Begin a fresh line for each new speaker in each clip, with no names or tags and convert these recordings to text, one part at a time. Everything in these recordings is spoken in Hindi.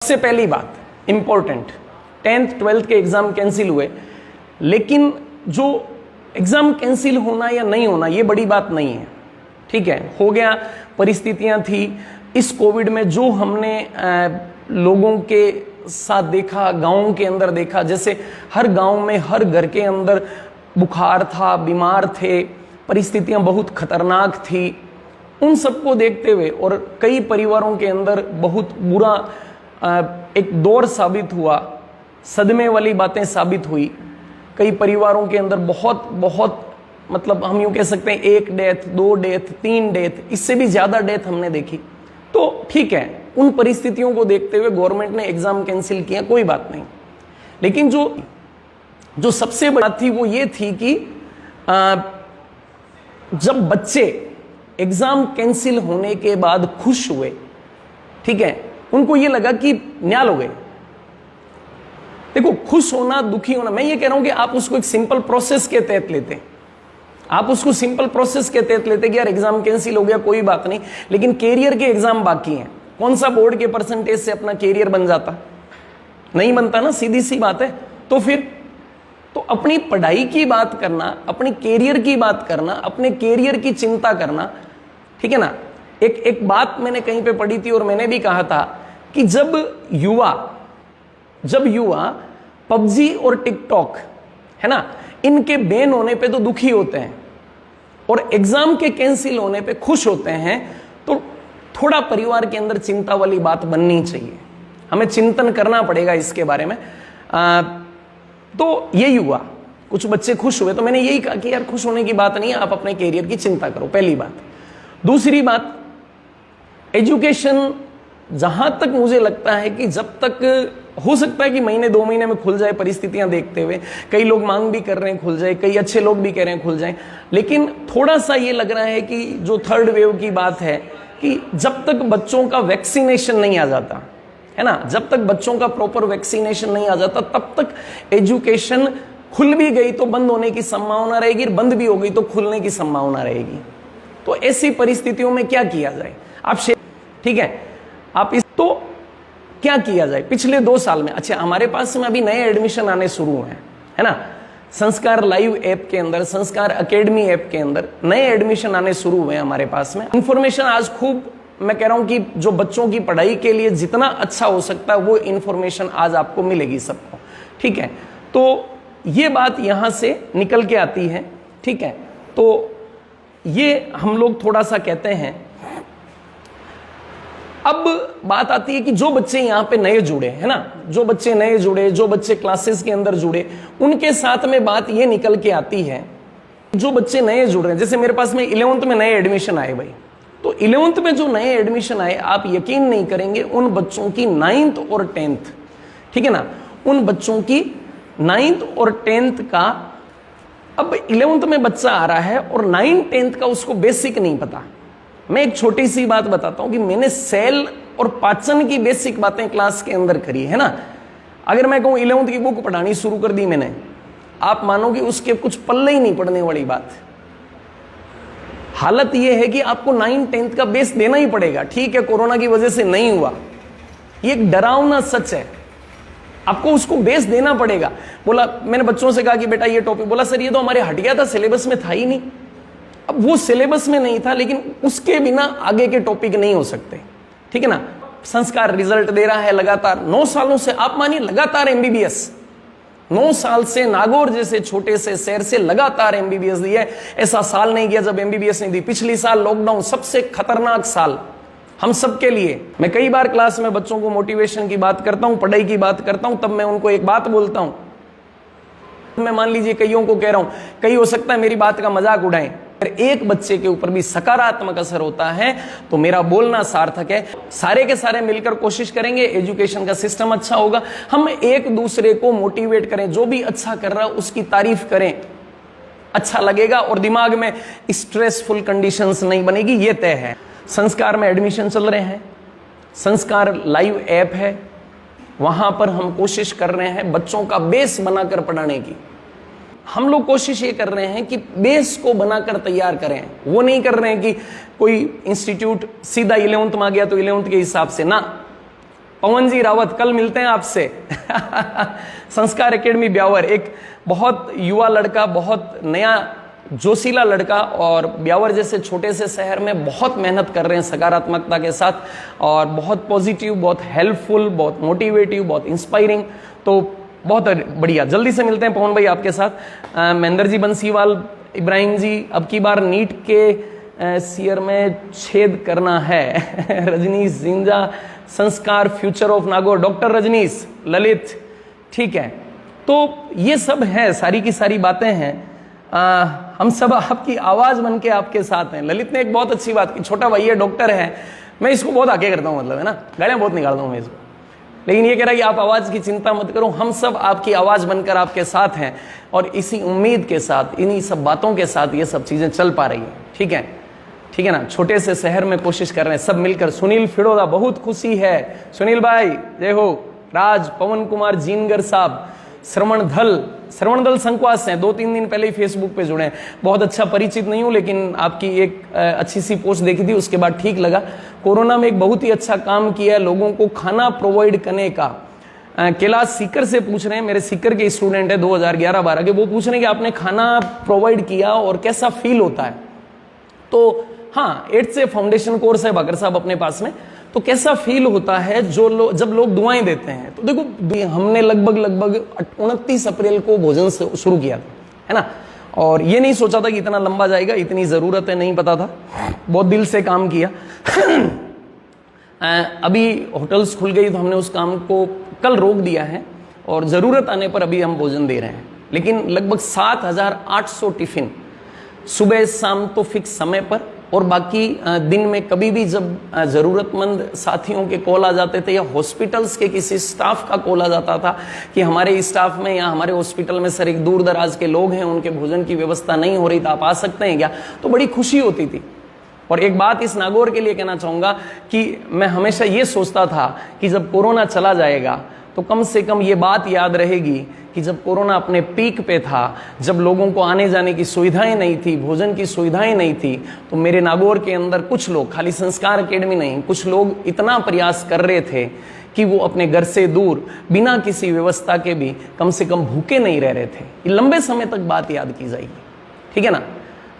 सबसे पहली बात इंपॉर्टेंट, 10th 12th के एग्जाम कैंसिल हुए, लेकिन जो एग्जाम कैंसिल होना या नहीं होना ये बड़ी बात नहीं है। ठीक है, हो गया, परिस्थितियां थी। इस कोविड में जो हमने लोगों के साथ देखा, गांवों के अंदर देखा, जैसे हर गांव में हर घर के अंदर बुखार था, बीमार थे, परिस्थितियां बहुत खतरनाक थी। उन सबको देखते हुए और कई परिवारों के अंदर बहुत बुरा एक दौर साबित हुआ, सदमे वाली बातें साबित हुई। कई परिवारों के अंदर बहुत मतलब हम यूँ कह सकते हैं 1 डेथ, 2 डेथ, 3 डेथ, इससे भी ज़्यादा डेथ हमने देखी। तो ठीक है, उन परिस्थितियों को देखते हुए गवर्नमेंट ने एग्ज़ाम कैंसिल किया, कोई बात नहीं। लेकिन जो सबसे बड़ी बात थी वो ये थी कि जब बच्चे एग्ज़ाम कैंसिल होने के बाद खुश हुए, ठीक है, उनको ये लगा कि न्याल हो गए। देखो, खुश होना, दुखी होना, मैं ये कह रहा हूं कि आप उसको एक सिंपल प्रोसेस के तहत लेते, आप उसको सिंपल प्रोसेस के तहत लेते कि यार एग्जाम कैंसिल हो गया, कोई बात नहीं, लेकिन कैरियर के एग्जाम बाकी हैं। कौन सा बोर्ड के परसेंटेज से अपना कैरियर बन जाता? नहीं बनता ना, सीधी सी बात है। तो फिर तो अपनी पढ़ाई की बात करना, अपनी कैरियर की बात करना, अपने कैरियर की चिंता करना, ठीक है ना। एक बात मैंने कहीं पे पढ़ी थी और मैंने भी कहा था कि जब युवा पबजी और टिकटॉक, है ना, इनके बैन होने पे तो दुखी होते हैं और एग्जाम के कैंसिल होने पे खुश होते हैं, तो थोड़ा परिवार के अंदर चिंता वाली बात बननी चाहिए। हमें चिंतन करना पड़ेगा इसके बारे में। तो ये हुआ, कुछ बच्चे खुश हुए, तो मैंने यही कहा कि यार खुश होने की बात नहीं है, आप अपने कैरियर की चिंता करो, पहली बात। दूसरी बात, एजुकेशन जहां तक मुझे लगता है कि जब तक हो सकता है कि महीने 2 महीने में खुल जाए, परिस्थितियां देखते हुए, कई लोग मांग भी कर रहे हैं खुल जाए, कई अच्छे लोग भी कह रहे हैं खुल जाए, लेकिन थोड़ा सा ये लग रहा है कि जो 3rd वेव की बात है कि जब तक बच्चों का वैक्सीनेशन नहीं आ जाता, है ना, जब तक बच्चों का प्रॉपर वैक्सीनेशन नहीं आ जाता, तब तक एजुकेशन खुल भी गई तो बंद होने की संभावना रहेगी, बंद भी हो गई तो खुलने की संभावना रहेगी। तो ऐसी परिस्थितियों में क्या किया जाए? ठीक है, आप इस तो क्या किया जाए? पिछले 2 साल में, अच्छा, हमारे पास में अभी नए एडमिशन आने शुरू हुए हैं, है ना। संस्कार लाइव ऐप के अंदर, संस्कार एकेडमी ऐप के अंदर नए एडमिशन आने शुरू हुए हैं हमारे पास में। इंफॉर्मेशन आज खूब, मैं कह रहा हूं कि जो बच्चों की पढ़ाई के लिए जितना अच्छा हो सकता है वो इंफॉर्मेशन आज आपको मिलेगी सबको, ठीक है। तो ये बात यहां से निकल के आती है, ठीक है। तो ये हम लोग थोड़ा सा कहते हैं। अब बात आती है कि जो बच्चे यहाँ पे नए जुड़े, है ना, जो बच्चे नए जुड़े, जो बच्चे क्लासेस के अंदर जुड़े, उनके साथ में बात ये निकल के आती है, जो बच्चे नए जुड़ रहे हैं, जैसे मेरे पास में 11th में नए एडमिशन आए भाई, तो 11th में जो नए एडमिशन आए, आप यकीन नहीं करेंगे, उन बच्चों की 9th और 10th, ठीक है ना, उन बच्चों की 9th और 10th का, अब 11th में बच्चा आ रहा है और 9th 10th का उसको बेसिक नहीं पता। मैं एक छोटी सी बात बताता हूं कि मैंने सेल और पाचन की बेसिक बातें क्लास के अंदर करी है ना। अगर मैं कहूं 11th की बुक पढ़ानी शुरू कर दी मैंने, आप मानोगे उसके कुछ पल्ले ही नहीं पड़ने वाली बात। हालत यह है कि आपको 9th 10th का बेस देना ही पड़ेगा। ठीक है, कोरोना की वजह से नहीं हुआ, ये एक डरावना सच है, आपको उसको बेस देना पड़ेगा। बोला, मैंने बच्चों से कहा कि बेटा ये टॉपिक, बोला सर ये तो हमारे हट गया था, सिलेबस में था ही नहीं। अब वो सिलेबस में नहीं था, लेकिन उसके बिना आगे के टॉपिक नहीं हो सकते, ठीक है ना। संस्कार रिजल्ट दे रहा है लगातार 9 सालों से, आप मानिए लगातार एमबीबीएस, 9 साल से नागौर जैसे छोटे से शहर से लगातार एमबीबीएस दी है। ऐसा साल नहीं गया जब एमबीबीएस नहीं दी। पिछली साल लॉकडाउन सबसे खतरनाक साल हम सबके लिए। मैं कई बार क्लास में बच्चों को मोटिवेशन की बात करता हूं, पढ़ाई की बात करता हूं, तब मैं उनको एक बात बोलता हूं। मैं मान लीजिए कईयों को कह रहा हूं, कई हो सकता है मेरी बात का मजाक उड़ाएं, एक बच्चे के ऊपर भी सकारात्मक असर होता है तो मेरा बोलना सार्थक है। सारे के सारे मिलकर कोशिश करेंगे, एजुकेशन का सिस्टम अच्छा होगा, हम एक दूसरे को मोटिवेट करें, जो भी अच्छा कर रहा है उसकी तारीफ करें, अच्छा लगेगा और दिमाग में स्ट्रेसफुल कंडीशंस नहीं बनेगी, ये तय है। संस्कार में एडमिशन चल रहे हैं, संस्कार लाइव ऐप है, वहां पर हम कोशिश कर रहे हैं बच्चों का बेस बनाकर पढ़ाने की। हम लोग कोशिश ये कर रहे हैं कि बेस को बनाकर तैयार करें, वो नहीं कर रहे हैं कि कोई इंस्टीट्यूट सीधा 11th में आ गया तो 11th के हिसाब से ना। पवन जी रावत, कल मिलते हैं आपसे। संस्कार एकेडमी ब्यावर, एक बहुत युवा लड़का, बहुत नया जोशीला लड़का, और ब्यावर जैसे छोटे से शहर में बहुत मेहनत कर रहे हैं सकारात्मकता के साथ, और बहुत पॉजिटिव, बहुत हेल्पफुल, बहुत मोटिवेटिव, बहुत इंस्पायरिंग। तो बहुत बढ़िया, जल्दी से मिलते हैं पवन भाई आपके साथ। महेंद्र जी बंसीवाल, इब्राहिम जी, अब की बार नीट के सियर में छेद करना है। Rajneesh Jinja, Sanskar future of Nagaur, doctor Rajneesh, Lalit, ठीक है। तो ये सब है, सारी की सारी बातें हैं। हम सब आपकी आवाज बन के आपके साथ हैं। ललित ने एक बहुत अच्छी बात की, छोटा भाई है, डॉक्टर है, मैं इसको बहुत आगे करता हूँ, मतलब है ना, गालियां बहुत निकालता हूँ मैं इसको, लेकिन ये कह रहा है कि आप आवाज की चिंता मत करो, हम सब आपकी आवाज बनकर आपके साथ हैं, और इसी उम्मीद के साथ, इन्हीं सब बातों के साथ ये सब चीजें चल पा रही हैं। ठीक है, ठीक है ना। छोटे से शहर में कोशिश कर रहे हैं सब मिलकर। सुनील फिड़ोदा, बहुत खुशी है, सुनील भाई जय हो। राज, पवन कुमार जीनगर साहब, श्रवण दल संकवास हैं, 2-3 दिन पहले ही फेसबुक पे जुड़े हैं। बहुत अच्छा परिचित नहीं हूं, लेकिन आपकी एक अच्छी सी पोस्ट देखी थी, उसके बाद ठीक लगा। कोरोना में एक बहुत ही अच्छा काम किया है, लोगों को खाना प्रोवाइड करने का। कैलाश सीकर से पूछ रहे हैं, मेरे सीकर के स्टूडेंट है 2011-12 के, वो पूछ रहे हैं कि आपने खाना प्रोवाइड किया और कैसा फील होता है। तो हाँ, 8 से फाउंडेशन कोर्स है बाकर साहब अपने पास में, तो कैसा फील होता है जब लोग दुआएं देते हैं। तो देखो, हमने लगभग 29 अप्रैल को भोजन शुरू किया था, है ना, और ये नहीं सोचा था कि इतना लंबा जाएगा, इतनी जरूरत है, नहीं पता था, बहुत दिल से काम किया। अभी होटल्स खुल गई तो हमने उस काम को कल रोक दिया है, और जरूरत आने पर अभी हम भोजन दे रहे हैं। लेकिन लगभग 7,800 टिफिन सुबह शाम तो फिक्स समय पर, और बाकी दिन में कभी भी जब ज़रूरतमंद साथियों के कॉल आ जाते थे, या हॉस्पिटल्स के किसी स्टाफ का कॉल आ जाता था कि हमारे स्टाफ में या हमारे हॉस्पिटल में सर एक दूर दराज के लोग हैं, उनके भोजन की व्यवस्था नहीं हो रही, तो आप आ सकते हैं क्या, तो बड़ी खुशी होती थी। और एक बात इस नागौर के लिए कहना चाहूँगा कि मैं हमेशा ये सोचता था कि जब कोरोना चला जाएगा तो कम से कम ये बात याद रहेगी कि जब कोरोना अपने पीक पे था, जब लोगों को आने जाने की सुविधाएं नहीं थी, भोजन की सुविधाएं नहीं थी, तो मेरे नागौर के अंदर कुछ लोग, खाली संस्कार एकेडमी नहीं, कुछ लोग इतना प्रयास कर रहे थे कि वो अपने घर से दूर बिना किसी व्यवस्था के भी कम से कम भूखे नहीं रह रहे थे। ये लंबे समय तक बात याद की जाएगी, ठीक है ना।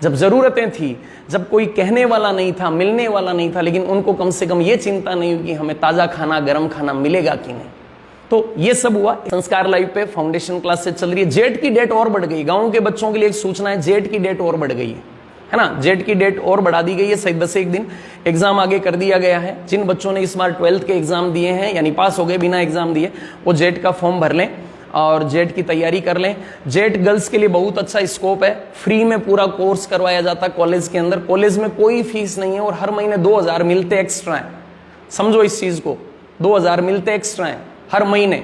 जब जरूरतें थी, जब कोई कहने वाला नहीं था, मिलने वाला नहीं था, लेकिन उनको कम से कम ये चिंता नहीं हुई कि हमें ताज़ा खाना, गर्म खाना मिलेगा कि नहीं। तो ये सब हुआ। संस्कार लाइव पे फाउंडेशन क्लासेस चल रही है। जेट की डेट और बढ़ गई, गाँव के बच्चों के लिए एक सूचना है, जेट की डेट और बढ़ गई है ना, जेट की डेट और बढ़ा दी गई है, सही 10 एक दिन एग्जाम आगे कर दिया गया है। जिन बच्चों ने इस बार 12th के एग्जाम दिए हैं, यानी पास हो गए बिना एग्जाम दिए, वो जेट का फॉर्म भर लें और जेट की तैयारी कर लें। जेट गर्ल्स के लिए बहुत अच्छा स्कोप है, फ्री में पूरा कोर्स करवाया जाता है कॉलेज के अंदर, कॉलेज में कोई फीस नहीं है, और हर महीने 2,000 मिलते एक्स्ट्रा हैं। समझो इस चीज को, 2,000 मिलते एक्स्ट्रा हैं हर महीने।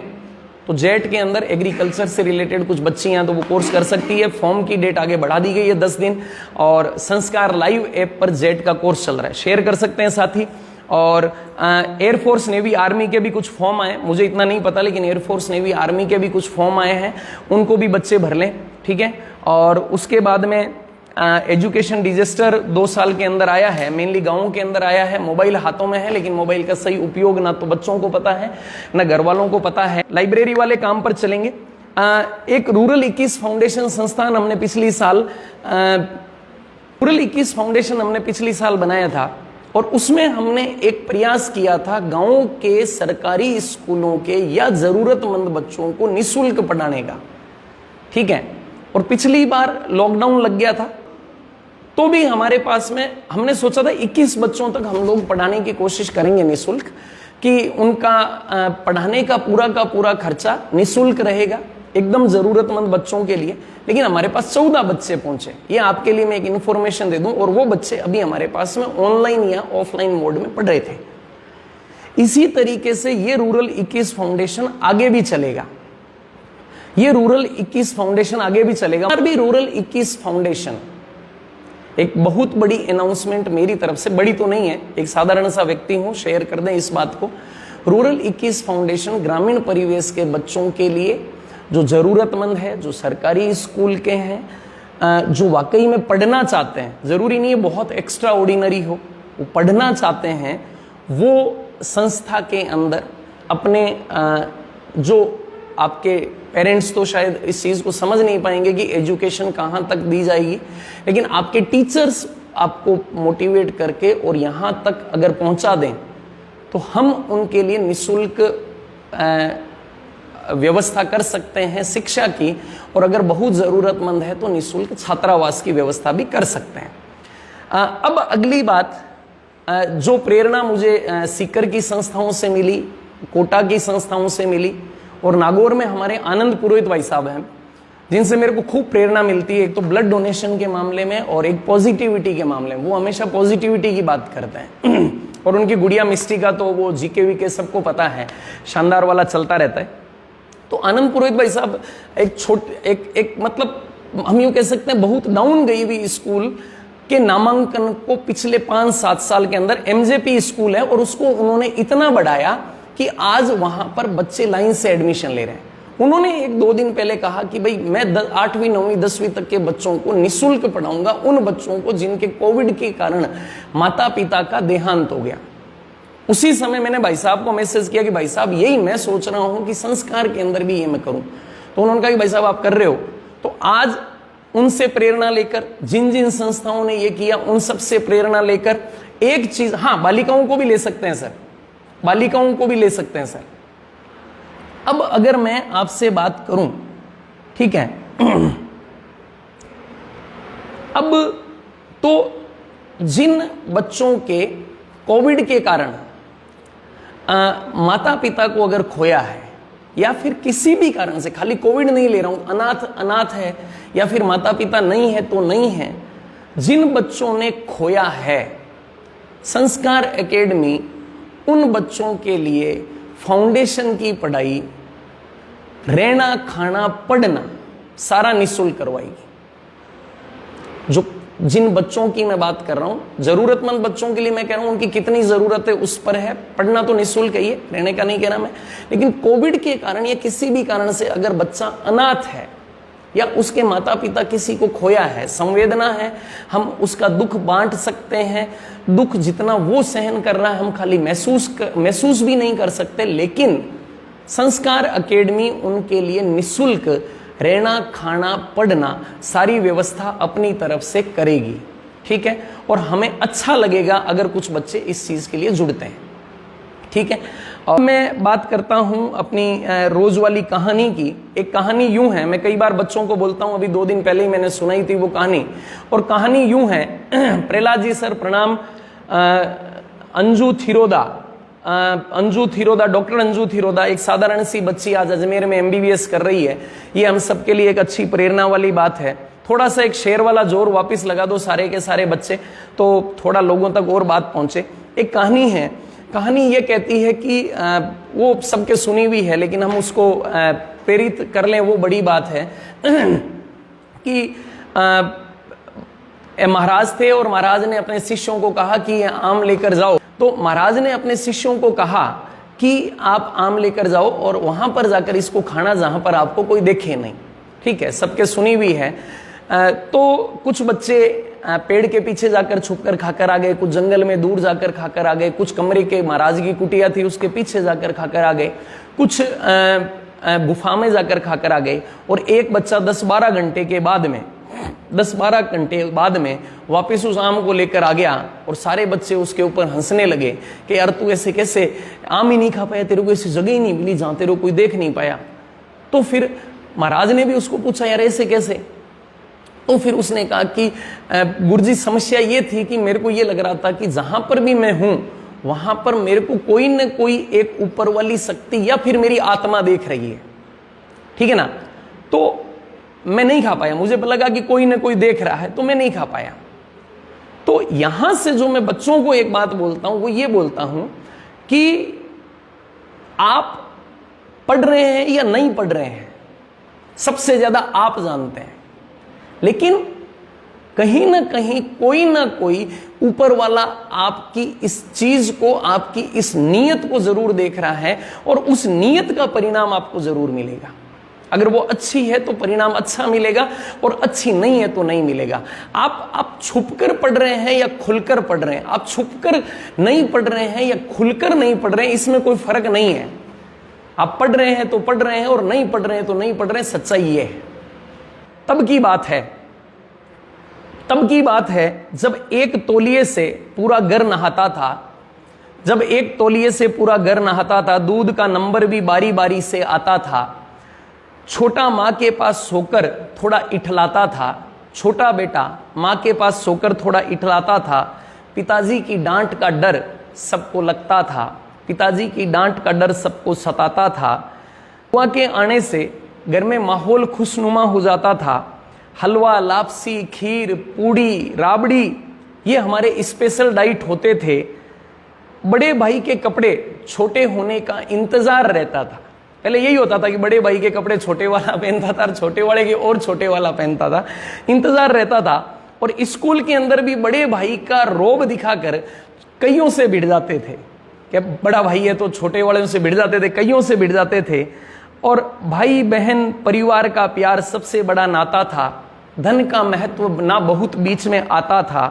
तो जेट के अंदर एग्रीकल्चर से रिलेटेड कुछ बच्ची हैं तो वो कोर्स कर सकती है। फॉर्म की डेट आगे बढ़ा दी गई है 10 दिन, और संस्कार लाइव ऐप पर जेट का कोर्स चल रहा है, शेयर कर सकते हैं साथी। और एयरफोर्स नेवी आर्मी के भी कुछ फॉर्म आए, मुझे इतना नहीं पता, लेकिन एयरफोर्स नेवी आर्मी के भी कुछ फॉर्म आए हैं, उनको भी बच्चे भर लें, ठीक है। और उसके बाद में एजुकेशन डिजास्टर 2 साल के अंदर आया है, मेनली गाँव के अंदर आया है। मोबाइल हाथों में है, लेकिन मोबाइल का सही उपयोग ना तो बच्चों को पता है ना घर वालों को पता है। लाइब्रेरी वाले काम पर चलेंगे। एक रूरल 21 फाउंडेशन संस्थान हमने पिछली साल रूरल 21 फाउंडेशन हमने पिछली साल बनाया था, और उसमें हमने एक प्रयास किया था गाँव के सरकारी स्कूलों के या जरूरतमंद बच्चों को निःशुल्क पढ़ाने का, ठीक है। और पिछली बार लॉकडाउन लग गया था, तो भी हमारे पास में हमने सोचा था 21 बच्चों तक हम लोग पढ़ाने की कोशिश करेंगे निःशुल्क, कि उनका पढ़ाने का पूरा खर्चा निःशुल्क रहेगा एकदम जरूरतमंद बच्चों के लिए। लेकिन हमारे पास 14 बच्चे पहुंचे, ये आपके लिए मैं एक इन्फॉर्मेशन दे दूं, और वो बच्चे अभी हमारे पास में ऑनलाइन या ऑफलाइन मोड में पढ़ रहे थे। इसी तरीके से ये रूरल 21 फाउंडेशन आगे भी चलेगा, ये रूरल 21 फाउंडेशन आगे भी चलेगा। और भी रूरल 21 फाउंडेशन, एक बहुत बड़ी अनाउंसमेंट मेरी तरफ से, बड़ी तो नहीं है, एक साधारण सा व्यक्ति हूं, शेयर कर दें इस बात को। रूरल 21 फाउंडेशन ग्रामीण परिवेश के बच्चों के लिए जो जरूरतमंद है, जो सरकारी स्कूल के हैं, जो वाकई में पढ़ना चाहते हैं, जरूरी नहीं है बहुत एक्स्ट्रा ऑर्डिनरी हो, वो पढ़ना चाहते हैं, वो संस्था के अंदर अपने जो आपके पेरेंट्स तो शायद इस चीज़ को समझ नहीं पाएंगे कि एजुकेशन कहाँ तक दी जाएगी, लेकिन आपके टीचर्स आपको मोटिवेट करके और यहाँ तक अगर पहुँचा दें तो हम उनके लिए निःशुल्क व्यवस्था कर सकते हैं शिक्षा की, और अगर बहुत ज़रूरतमंद है तो निःशुल्क छात्रावास की व्यवस्था भी कर सकते हैं। अब अगली बात, जो प्रेरणा मुझे सीकर की संस्थाओं से मिली, कोटा की संस्थाओं से मिली, और नागौर में हमारे आनंद पुरोहित भाई साहब हैं जिनसे मेरे को खूब प्रेरणा मिलती है। एक तो ब्लड डोनेशन के मामले में और एक पॉजिटिविटी के मामले में, वो हमेशा पॉजिटिविटी की बात करते हैं और उनकी गुड़िया मिस्टी का तो वो जीके वीके सबको पता है, शानदार वाला चलता रहता है। तो आनंद पुरोहित भाई साहब एक मतलब हम यूँ कह सकते हैं बहुत डाउन गई हुई स्कूल के नामांकन को पिछले 5-7 साल के अंदर, एमजेपी स्कूल है, और उसको उन्होंने इतना बढ़ाया कि आज वहां पर बच्चे लाइन से एडमिशन ले रहे हैं। उन्होंने 1-2 दिन पहले कहा कि भाई मैं 8वीं 9वीं 10वीं तक के बच्चों को निःशुल्क पढ़ाऊंगा, उन बच्चों को जिनके कोविड के कारण माता पिता का देहांत हो गया। उसी समय मैंने भाई साहब को मैसेज किया कि भाई साहब यही मैं सोच रहा हूं कि संस्कार के अंदर भी ये मैं करूं। तो उन्होंने कहा कि भाई साहब आप कर रहे हो। तो आज उनसे प्रेरणा लेकर, जिन जिन संस्थाओं ने ये किया उन सब से प्रेरणा लेकर एक चीज, हाँ बालिकाओं को भी ले सकते हैं सर, बालिकाओं को भी ले सकते हैं सर। अब अगर मैं आपसे बात करूं, ठीक है, अब तो जिन बच्चों के कोविड के कारण माता पिता को अगर खोया है, या फिर किसी भी कारण से, खाली कोविड नहीं ले रहा हूं, अनाथ है या फिर माता पिता नहीं है तो नहीं है, जिन बच्चों ने खोया है, संस्कार एकेडमी उन बच्चों के लिए फाउंडेशन की पढ़ाई, रहना खाना पढ़ना सारा निःशुल्क करवाएगी। जो जिन बच्चों की मैं बात कर रहा हूं, जरूरतमंद बच्चों के लिए मैं कह रहा हूं, उनकी कितनी जरूरत है उस पर है, पढ़ना तो निःशुल्क ही है, रहने का नहीं कह रहा मैं। लेकिन कोविड के कारण या किसी भी कारण से अगर बच्चा अनाथ है या उसके माता पिता किसी को खोया है, संवेदना है, हम उसका दुख बांट सकते हैं। दुख जितना वो सहन कर रहा है हम खाली महसूस भी नहीं कर सकते, लेकिन संस्कार एकेडमी उनके लिए निःशुल्क रहना खाना पढ़ना सारी व्यवस्था अपनी तरफ से करेगी, ठीक है। और हमें अच्छा लगेगा अगर कुछ बच्चे इस चीज के लिए जुड़ते हैं, ठीक है। और मैं बात करता हूं अपनी रोज वाली कहानी की। एक कहानी यूं है, मैं कई बार बच्चों को बोलता हूं, अभी 2 दिन पहले ही मैंने सुनाई थी वो कहानी, और कहानी यूं है। प्रहलाद जी सर प्रणाम। अंजू थिरोदा, डॉक्टर अंजू थिरोदा, एक साधारण सी बच्ची आज अजमेर में MBBS कर रही है। ये हम सबके लिए एक अच्छी प्रेरणा वाली बात है। थोड़ा सा एक शेर वाला जोर वापस लगा दो सारे के सारे बच्चे, तो थोड़ा लोगों तक और बात पहुंचे। एक कहानी है, कहानी ये कहती है कि वो सबके सुनी हुई है लेकिन हम उसको प्रेरित कर लें, वो बड़ी बात है कि महाराज थे और महाराज ने अपने शिष्यों को कहा कि आम लेकर जाओ। तो महाराज ने अपने शिष्यों को कहा कि आप आम लेकर जाओ और वहां पर जाकर इसको खाना जहां पर आपको कोई देखे नहीं, ठीक है, सबके सुनी हुई है। तो कुछ बच्चे पेड़ के पीछे जाकर छुपकर खाकर आ गए, कुछ जंगल में दूर जाकर खाकर आ गए, कुछ कमरे के महाराज की कुटिया थी उसके पीछे जाकर खाकर आ गए, कुछ गुफा में जाकर खाकर आ गए, और एक बच्चा 10-12 घंटे के बाद में 10-12 घंटे बाद में वापस उस आम को लेकर आ गया और सारे बच्चे उसके ऊपर हंसने लगे कि यार तू ऐसे कैसे आम ही नहीं खा पाया, तेरे को ऐसी जगह ही नहीं मिली जहां तेरे को कोई देख नहीं पाया। तो फिर महाराज ने भी उसको पूछा यार ऐसे कैसे। तो फिर उसने कहा कि गुरुजी समस्या ये थी कि मेरे को ये लग रहा था कि जहां पर भी मैं हूं वहां पर मेरे को कोई न कोई एक ऊपर वाली शक्ति या फिर मेरी आत्मा देख रही है, ठीक है ना। तो मैं नहीं खा पाया, मुझे लगा कि कोई न कोई देख रहा है तो मैं नहीं खा पाया। तो यहां से जो मैं बच्चों को एक बात बोलता हूं वो ये बोलता हूं कि आप पढ़ रहे हैं या नहीं पढ़ रहे हैं सबसे ज्यादा आप जानते हैं, लेकिन कहीं ना कहीं कोई ना कोई ऊपर वाला आपकी इस चीज को, आपकी इस नीयत को जरूर देख रहा है और उस नीयत का परिणाम आपको जरूर मिलेगा। अगर वो अच्छी है तो परिणाम अच्छा मिलेगा और अच्छी नहीं है तो नहीं मिलेगा। आप छुपकर पढ़ रहे हैं या खुलकर पढ़ रहे हैं, आप छुपकर नहीं पढ़ रहे हैं या खुलकर नहीं पढ़ रहे हैं, इसमें कोई फर्क नहीं है। आप पढ़ रहे हैं तो पढ़ रहे हैं और नहीं पढ़ रहे हैं तो नहीं पढ़ रहे हैं, सच्चाई ये है। तब की बात है, तब की बात है जब एक तौलिए से पूरा घर नहाता था, जब एक तौलिए से पूरा घर नहाता था, दूध का नंबर भी बारी बारी से आता था, छोटा माँ के पास सोकर थोड़ा इठलाता था, छोटा बेटा माँ के पास सोकर थोड़ा इठलाता था, पिताजी की डांट का डर सबको लगता था, पिताजी की डांट का डर सबको सताता था। बुआ के आने से घर में माहौल खुशनुमा हो जाता था। हलवा, लापसी, खीर, पूड़ी, राबड़ी ये हमारे स्पेशल डाइट होते थे। बड़े भाई के कपड़े छोटे होने का इंतजार रहता था। पहले यही होता था कि बड़े भाई के कपड़े छोटे वाला पहनता था और छोटे वाले के और छोटे वाला पहनता था, इंतजार रहता था। और स्कूल के अंदर भी बड़े भाई का रोब दिखाकर कईयों से भिड़ जाते थे। क्या बड़ा भाई है तो छोटे वाले से भिड़ जाते थे, कईयों से भिड़ जाते थे। और भाई बहन परिवार का प्यार सबसे बड़ा नाता था। धन का महत्व ना बहुत बीच में आता था।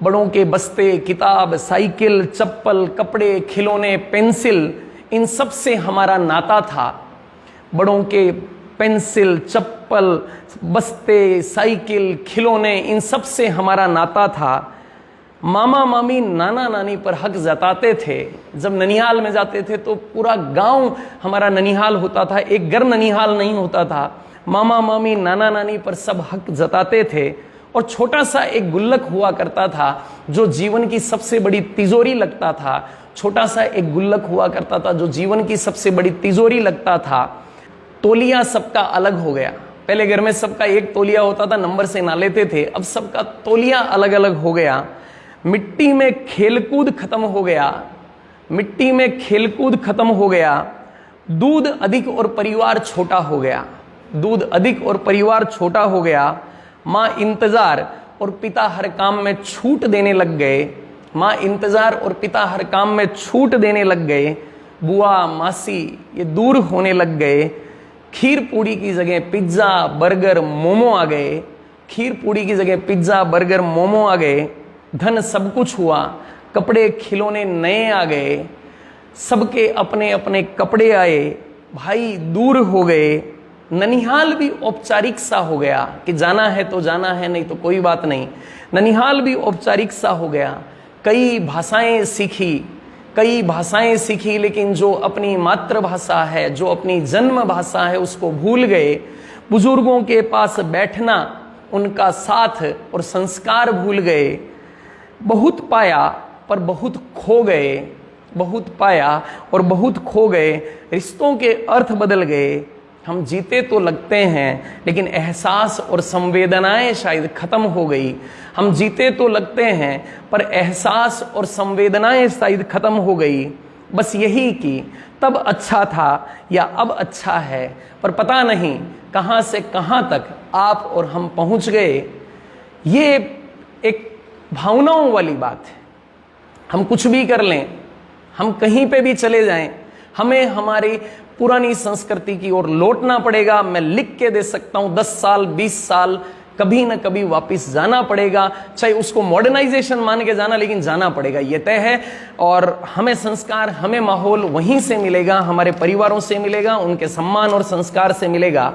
बड़ों के बस्ते, किताब, साइकिल, चप्पल, कपड़े, खिलौने, पेंसिल, इन सब से हमारा नाता था। बड़ों के पेंसिल, चप्पल, बस्ते, साइकिल, खिलौने, इन सब से हमारा नाता था। मामा मामी नाना नानी पर हक जताते थे। जब ननिहाल में जाते थे तो पूरा गांव हमारा ननिहाल होता था, एक घर ननिहाल नहीं होता था। मामा मामी नाना नानी पर सब हक जताते थे। और छोटा सा एक गुल्लक हुआ करता था जो जीवन की सबसे बड़ी तिजोरी लगता था। छोटा सा एक गुल्लक हुआ करता था जो जीवन की सबसे बड़ी तिजोरी लगता था। तौलिया सबका अलग हो गया। पहले घर में सबका एक तौलिया होता था, नंबर से ना लेते थे। अब सबका तौलिया अलग अलग हो गया। मिट्टी में खेलकूद खत्म हो गया। मिट्टी में खेलकूद खत्म हो गया। दूध अधिक और परिवार छोटा हो गया। दूध अधिक और परिवार छोटा हो गया। माँ इंतजार और पिता हर काम में छूट देने लग गए। माँ इंतजार और पिता हर काम में छूट देने लग गए। बुआ, मासी ये दूर होने लग गए। खीर पूड़ी की जगह पिज्ज़ा, बर्गर, मोमो आ गए। खीर पूड़ी की जगह पिज्ज़ा, बर्गर, मोमो आ गए। धन सब कुछ हुआ। कपड़े, खिलौने नए आ गए। सबके अपने अपने कपड़े आए। भाई दूर हो गए। ननिहाल भी औपचारिक सा हो गया कि जाना है तो जाना है, नहीं तो कोई बात नहीं। ननिहाल भी औपचारिक सा हो गया। कई भाषाएं सीखी, कई भाषाएं सीखी, लेकिन जो अपनी मातृभाषा है, जो अपनी जन्म भाषा है, उसको भूल गए। बुजुर्गों के पास बैठना, उनका साथ और संस्कार भूल गए। बहुत पाया पर बहुत खो गए। बहुत पाया और बहुत खो गए। रिश्तों के अर्थ बदल गए। हम जीते तो लगते हैं, लेकिन एहसास और संवेदनाएं शायद खत्म हो गई। हम जीते तो लगते हैं, पर एहसास और संवेदनाएं शायद खत्म हो गई। बस यही कि तब अच्छा था या अब अच्छा है, पर पता नहीं कहाँ से कहाँ तक आप और हम पहुँच गए। ये एक भावनाओं वाली बात है। हम कुछ भी कर लें, हम कहीं पे भी चले जाएं, हमें हमारी पुरानी संस्कृति की ओर लौटना पड़ेगा। मैं लिख के दे सकता हूं 10 साल 20 साल कभी ना कभी वापस जाना पड़ेगा। चाहे उसको मॉडर्नाइजेशन मान के जाना, लेकिन जाना पड़ेगा, ये तय है। और हमें संस्कार, हमें माहौल वहीं से मिलेगा, हमारे परिवारों से मिलेगा, उनके सम्मान और संस्कार से मिलेगा।